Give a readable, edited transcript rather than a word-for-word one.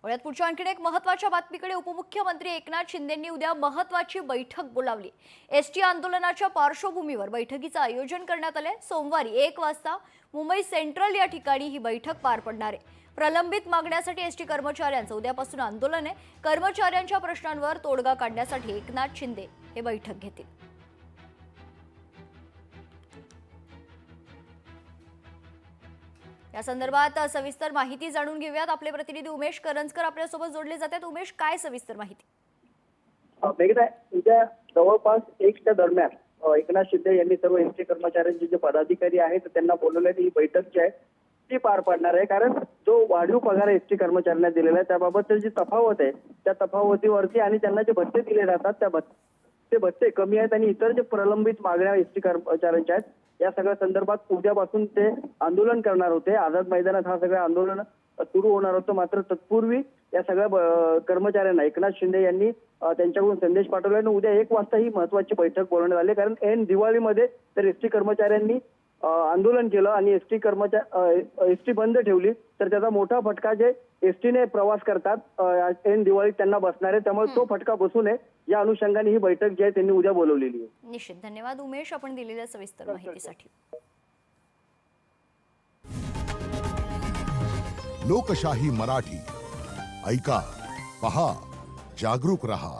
वळ्यात पुढच्या आणखी एक महत्त्वाच्या बातमीकडे. उपमुख्यमंत्री एकनाथ शिंदेंनी उद्या महत्त्वाची बैठक बोलावली. एसटी आंदोलनाच्या पार्श्वभूमीवर बैठकीचं आयोजन करण्यात आले. सोमवारी 1 वाजता मुंबई सेंट्रल या ठिकाणी ही बैठक पार पडणार आहे. प्रलंबित मागण्यासाठी एसटी कर्मचाऱ्यांचं उद्यापासून आंदोलन आहे. कर्मचाऱ्यांच्या प्रश्नांवर तोडगा काढण्यासाठी एकनाथ शिंदे हे बैठक घेतील. या संदर्भात सविस्तर माहिती जाणून घेऊयात. आपले प्रतिनिधी उमेश करंजकर आपल्यासोबत जोडले जातात. उमेश, काय सविस्तर माहिती? उद्या जवळपास 1च्या दरम्यान एकनाथ शिंदे यांनी सर्व एसटी कर्मचाऱ्यांचे जे पदाधिकारी आहेत त्यांना बोलवल्याने ही बैठक जी आहे ती पार पडणार आहे. कारण जो वाढीव पगार एसटी कर्मचाऱ्यांना दिलेला आहे त्याबाबत जी तफावत आहे त्या तफावतीवरती आणि त्यांना जे भत्ते दिले जातात ते भत्ते कमी आहेत आणि इतर जे प्रलंबित मागण्या एसटी कर्मचाऱ्यांच्या आहेत या सगळ्या संदर्भात उद्यापासून ते आंदोलन करणार होते. आझाद मैदानात हा सगळं आंदोलन सुरू होणार होतं. मात्र तत्पूर्वी या सगळ्या कर्मचाऱ्यांना एकनाथ शिंदे यांनी त्यांच्याकडून संदेश पाठवला आणि उद्या 1 वाजता ही महत्वाची बैठक बोलवण्यात आली. कारण ऐन दिवाळीमध्ये तर एसटी कर्मचाऱ्यांनी आंदोलन केलं आणि एसटी बंद ठेवली तर त्याचा मोठा फटका जे एसटीने प्रवास करतात ऐन दिवाळीत त्यांना बसणार आहे. त्यामुळे तो फटका बसू नये या अनुषंगाने ही बैठक जी आहे त्यांनी उद्या बोलवलेली आहे. निश्चित. धन्यवाद उमेश, आपण दिलेल्या सविस्तर माहितीसाठी. लोकशाही मराठी ऐका, पहा, जागरूक रहा.